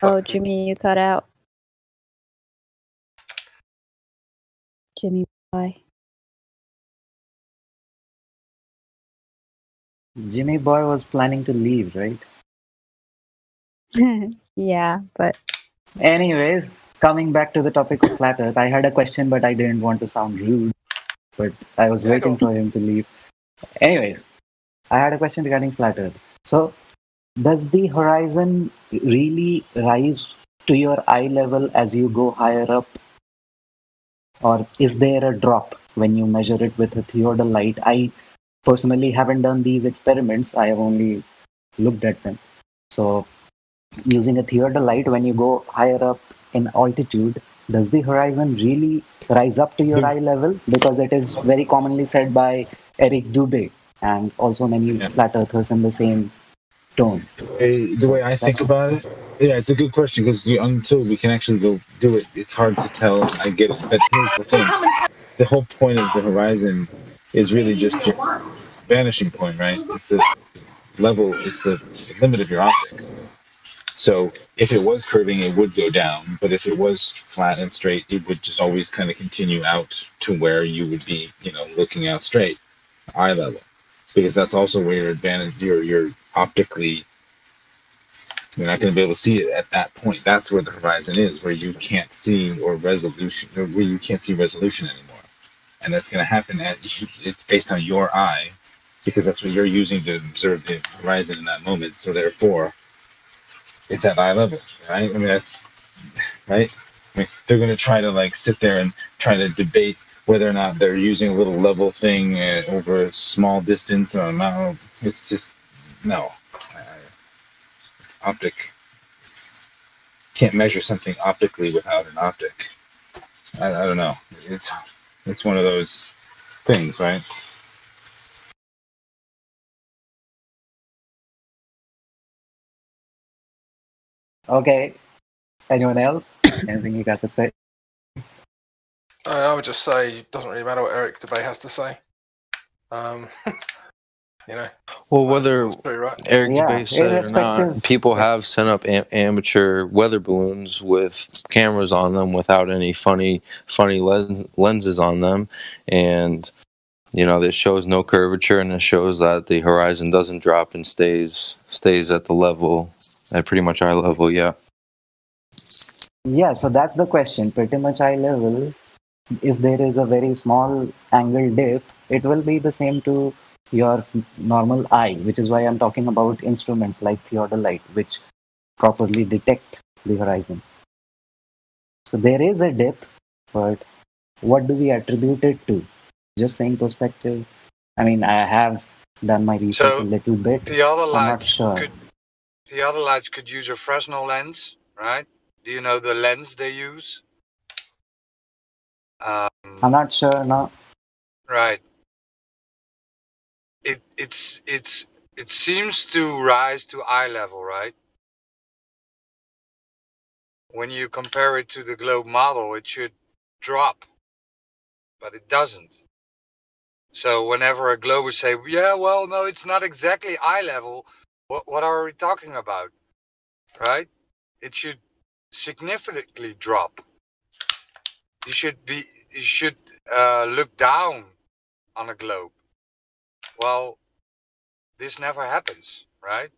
Oh, Jimmy, you cut out. Jimmy, bye. Jimmy Boy was planning to leave, right? Yeah, but Anyways, coming back to the topic of flat Earth, I had a question, but I didn't want to sound rude. But I was Yeah, go waiting on. for him to leave. Anyways, I had a question regarding flat Earth. So, does the horizon really rise to your eye level as you go higher up, or is there a drop when you measure it with a theodolite? I personally haven't done these experiments. I have only looked at them. So, using a theodolite, when you go higher up in altitude, does the horizon really rise up to your The, eye level? Because it is very commonly said by Eric Dubé and also many yeah, flat earthers in the same tone. the So way I that's think about it, yeah, it's a good question because until we can actually go do it, it's hard to tell. I get it, but here's the thing: the whole point of the horizon is really just your vanishing point, right? It's the level, it's the limit of your optics. So if it was curving, it would go down, but if it was flat and straight, it would just always kind of continue out to where you would be, looking out straight, eye level, because that's also where your advantage, you're optically, you're not going to be able to see it at that point. That's where the horizon is, where you can't see or resolution, or where you can't see resolution anymore, and that's going to happen it's based on your eye, because that's what you're using to observe the horizon in that moment. So therefore, it's at eye level, right? I mean, that's right. I mean, they're going to try to like sit there and try to debate whether or not they're using a little level thing over a small distance or a mountain. It's just no. It's optic. Can't measure something optically without an optic. I don't know. It's one of those things, right? okay. Anyone else? Anything you got to say? I would just say it doesn't really matter what Eric Debay has to say. Um, you know, Well, most of whether it's true, right? Eric Yeah, Debay said it or irrespective. not, people have sent up amateur weather balloons with cameras on them without any funny lenses on them, and this shows no curvature, and it shows that the horizon doesn't drop and stays at the level, at pretty much eye level. Yeah. Yeah, so that's the question. Pretty much eye level. If there is a very small angle dip, it will be the same to your normal eye, which is why I'm talking about instruments like theodolite, which properly detect the horizon. So there is a dip, but what do we attribute it to? Just saying perspective. I mean, I have done my research a So little bit. the other I'm not lights sure. could use a Fresnel lens, right? Do you know the lens they use? I'm not sure now. Right. It seems to rise to eye level, right? When you compare it to the globe model, it should drop, but it doesn't. So whenever a globe say, yeah, well, no, it's not exactly eye level. What are we talking about, right? It should significantly drop. You should look down on a globe. Well, this never happens, right?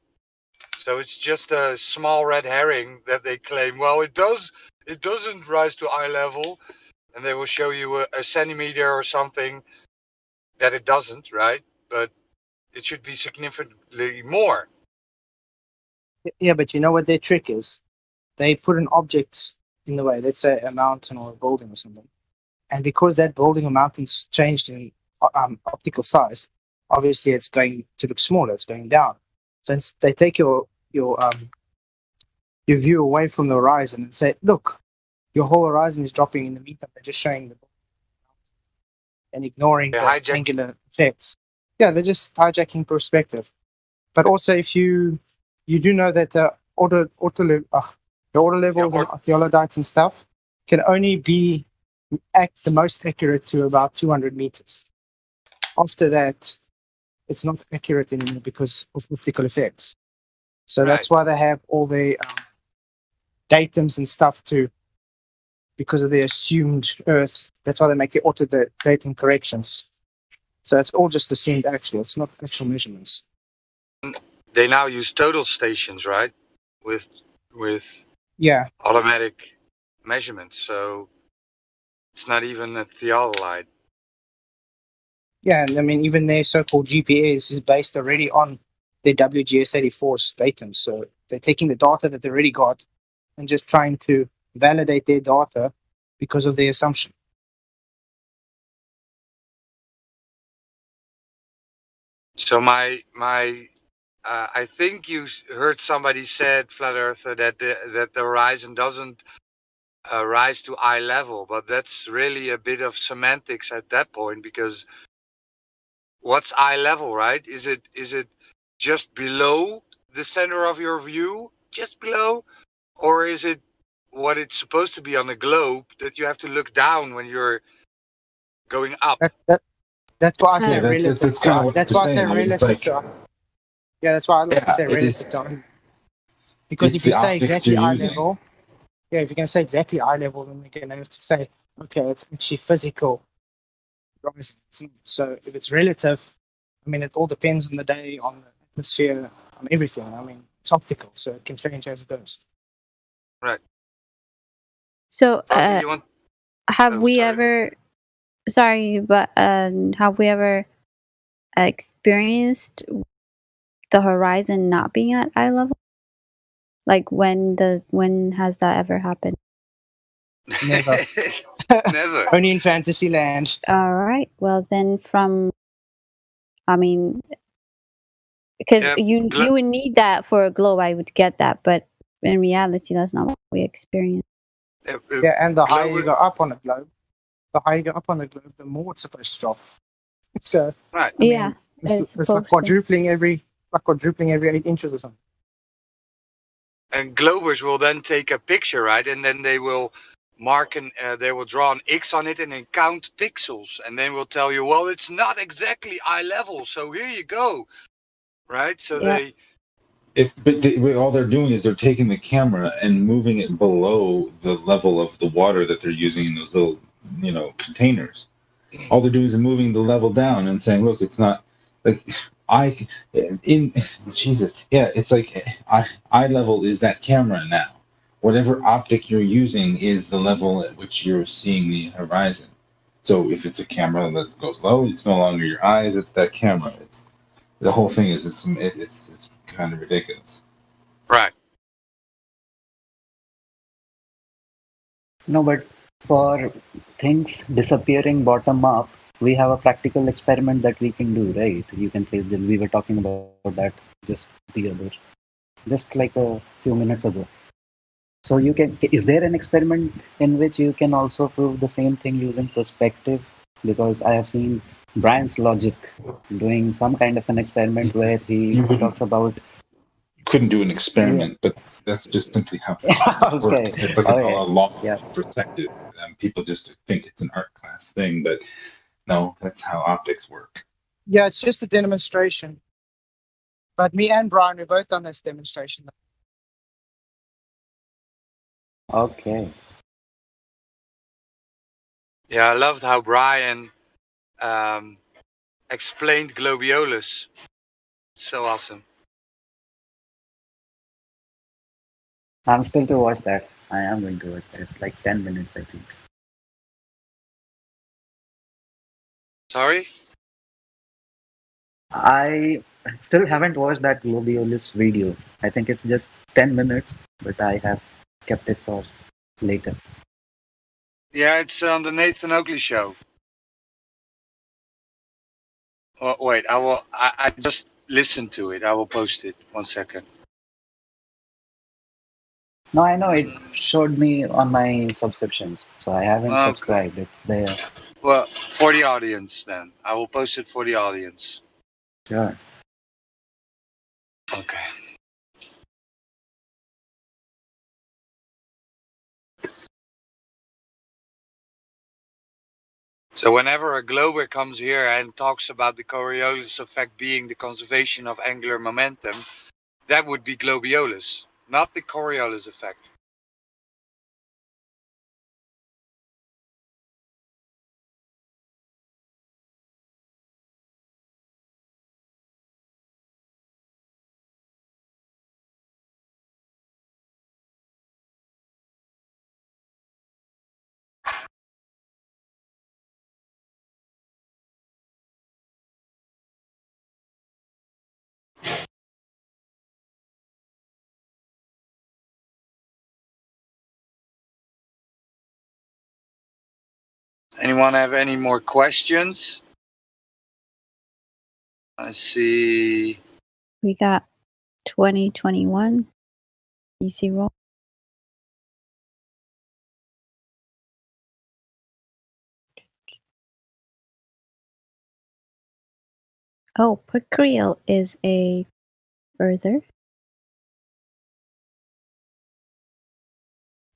So it's just a small red herring that they claim. Well, it doesn't rise to eye level, and they will show you a centimeter or something that it doesn't, right? But it should be significantly more. Yeah, but you know what their trick is? They put an object in the way, let's say a mountain or a building or something. And because that building or mountain's changed in optical size, obviously it's going to look smaller, it's going down. So they take your view away from the horizon and say, look, your whole horizon is dropping in the meantime. They're just showing the and ignoring They the hijack. angular effects. Yeah, they're just hijacking perspective. But also, if you do know that the order levels and theodolites and stuff can only be the most accurate to about 200 meters. After that, it's not accurate anymore because of optical effects. So Right. that's why they have all the datums and stuff to because of the assumed Earth. That's why they make the auto datum corrections. So it's all just assumed actual. It's not actual measurements. They now use total stations, right? With Yeah, automatic measurements, so it's not even a theodolite. yeah, and I mean even their so-called GPS is based already on their WGS84 datum. So they're taking the data that they already got and just trying to validate their data because of their assumption. So I think you heard somebody said, Flat Earther, that the horizon doesn't rise to eye level, but that's really a bit of semantics at that point, because what's eye level, right? Is it just below the center of your view, just below, or is it what it's supposed to be on the globe that you have to look down when you're going up? That's why I say Yeah, relative. that's kind of what That's you're why I say saying. It's relative like, to. Yeah, that's why I like to yeah, say relative it's to. Because it's if you the say optics exactly you're eye using. level, yeah, if you're going to say exactly eye level, then they're going to have to say, okay, it's actually physical rising. So if it's relative, I mean, it all depends on the day, on the atmosphere, on everything. I mean, it's optical, so it can change as it goes. Right. So, Fuzzy, you want? have Oh, we sorry. ever? Sorry, but have we ever experienced the horizon not being at eye level? Like when has that ever happened? Never. Never. Only in Fantasyland. All right. Well, then I mean, because Yeah, you would need that for a globe. I would get that, but in reality, that's not what we experience. Yeah, and the higher you Globe- go up on a globe, the more it's supposed to drop. So right. I mean, Yeah, it's it's like supposed to. quadrupling every 8 inches or something. And globers will then take a picture, right? And then they will they will draw an X on it and then count pixels, and then will tell you, well, it's not exactly eye level, so here you go, right? So Yeah. But all they're doing is they're taking the camera and moving it below the level of the water that they're using in those little, containers. All they're doing is moving the level down and saying, look, it's not like Jesus. Yeah, it's like eye level is that camera now. Whatever optic you're using is the level at which you're seeing the horizon. So if it's a camera that goes low, it's no longer your eyes, it's that camera. It's the whole thing is it's kind of ridiculous. right. No, but for things disappearing bottom up, we have a practical experiment that we can do, right? You can play. We were talking about that just like a few minutes ago. So you can. Is there an experiment in which you can also prove the same thing using perspective? Because I have seen Brian's Logic doing some kind of an experiment where he You wouldn't- talks about. Couldn't do an experiment, but that's just simply how it Okay. works. It's like a long Yeah. perspective. People just think it's an art class thing, but no, that's how optics work. Yeah, it's just a demonstration. But me and Brian, we both done this demonstration. Okay. Yeah, I loved how Brian explained Globiolus. So awesome. I'm still to watch that. I am going to watch that. It's like 10 minutes, I think. Sorry? I still haven't watched that Globiolus video. I think it's just 10 minutes, but I have kept it for later. Yeah, it's on the Nathan Oakley show. Oh, wait, I just listened to it. I will post it. 1 second. No, I know it showed me on my subscriptions, so I haven't Okay. subscribed. It's there. Well, for the audience then. I will post it for the audience. Sure. Okay. So whenever a glober comes here and talks about the Coriolis effect being the conservation of angular momentum, that would be Globiolus, not the Coriolis effect. Anyone have any more questions? I see. We got 2021 easy roll. Oh, Picreal is a further.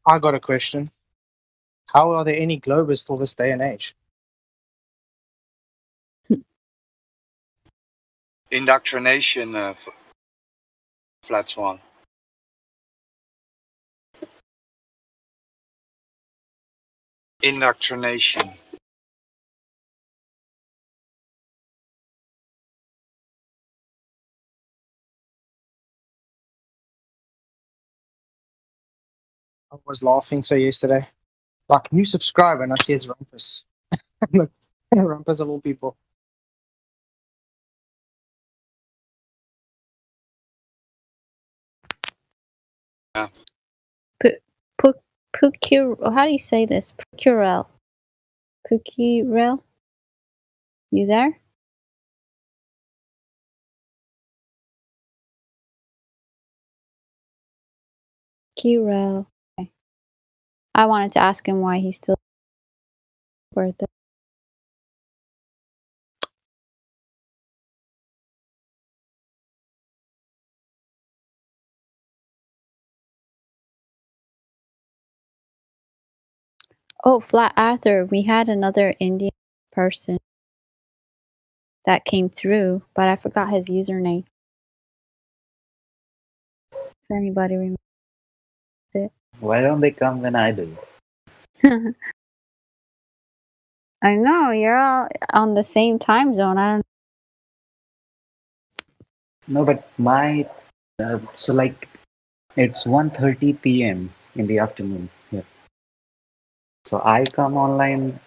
I got a question. How are there any Globers till this day and age? Indoctrination, Flat Swan. Indoctrination. I was laughing so yesterday. Like, new subscriber, and I see it's Rumpus. Look, Rumpus of all people. Yeah. How do you say this? Picurel. Picurel? You there? Kirel. Okay. I wanted to ask him why he's still further. Oh, Flat Earther. We had another Indian person that came through, but I forgot his username. If anybody remembers it. Why don't they come when I do? I know, you're all on the same time zone. I don't No, but my so like it's 1:30 p.m. in the afternoon here. So I come online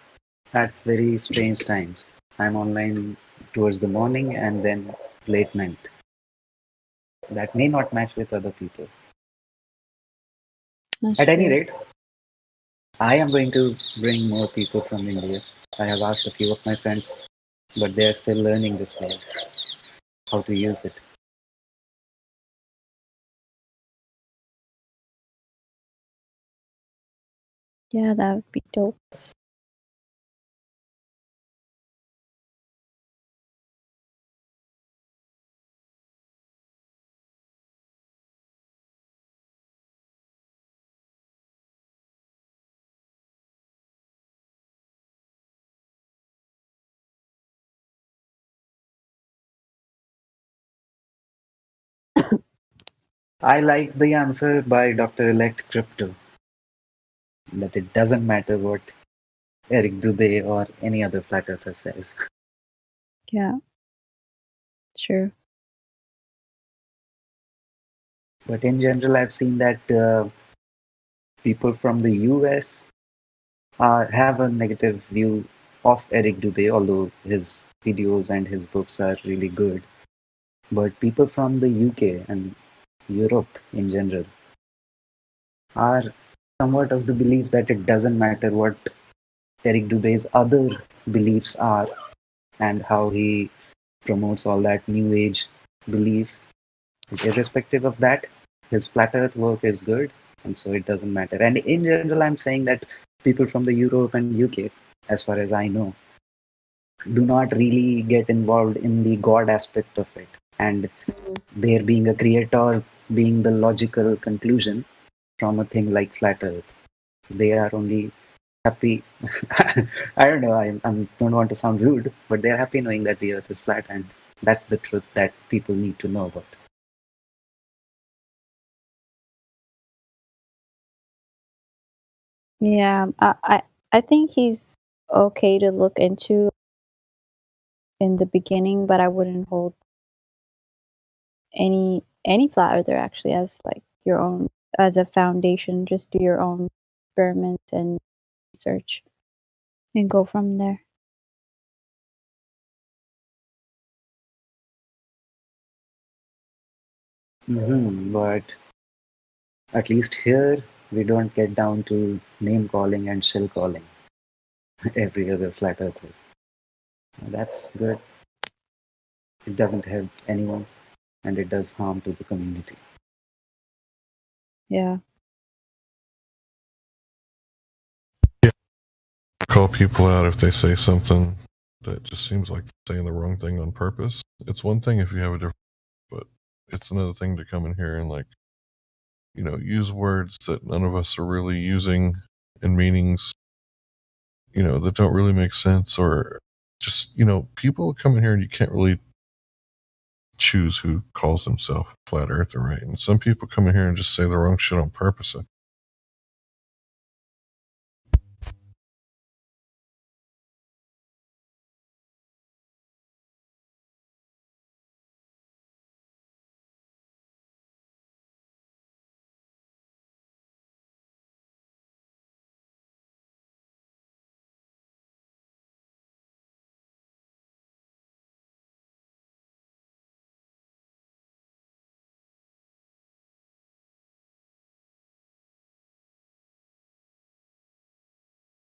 at very strange times. I'm online towards the morning and then late night. That may not match with other people. That's At any true. rate, I am going to bring more people from India. I have asked a few of my friends, but they are still learning this way, how to use it. Yeah, that would be dope. I like the answer by Dr. Elect Crypto that it doesn't matter what Eric Dubé or any other flat earther says. Yeah. True. But in general, I've seen that people from the US have a negative view of Eric Dubé, although his videos and his books are really good. But people from the UK and Europe in general are somewhat of the belief that it doesn't matter what Eric Dubé's other beliefs are and how he promotes all that new age belief. But irrespective of that, his flat earth work is good, and so it doesn't matter. And in general, I'm saying that people from the Europe and UK, as far as I know, do not really get involved in the God aspect of it. And there being a creator being the logical conclusion from a thing like flat earth. They are only happy. I don't know, I don't want to sound rude, but they're happy knowing that the earth is flat, and that's the truth that people need to know about. Yeah, I think he's okay to look into in the beginning, but I wouldn't hold any flat earther actually as like your own as a foundation. Just do your own experiments and research and go from there. But at least here, we don't get down to name calling and shill calling. every other flat earther. That's good. It doesn't help anyone, and it does harm to the community. Yeah. Call people out if they say something that just seems like saying the wrong thing on purpose. It's one thing if you have a different, but it's another thing to come in here and use words that none of us are really using and meanings, that don't really make sense, or just, people come in here and you can't really choose who calls himself flat earther, right? And some people come in here and just say the wrong shit on purpose.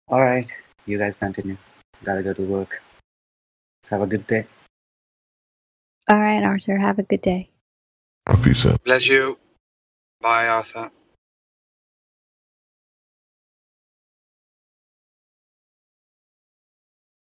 All right, you guys continue. Gotta go to work. Have a good day. All right, Arthur. Have a good day. Peace out. Bless you. Bye, Arthur.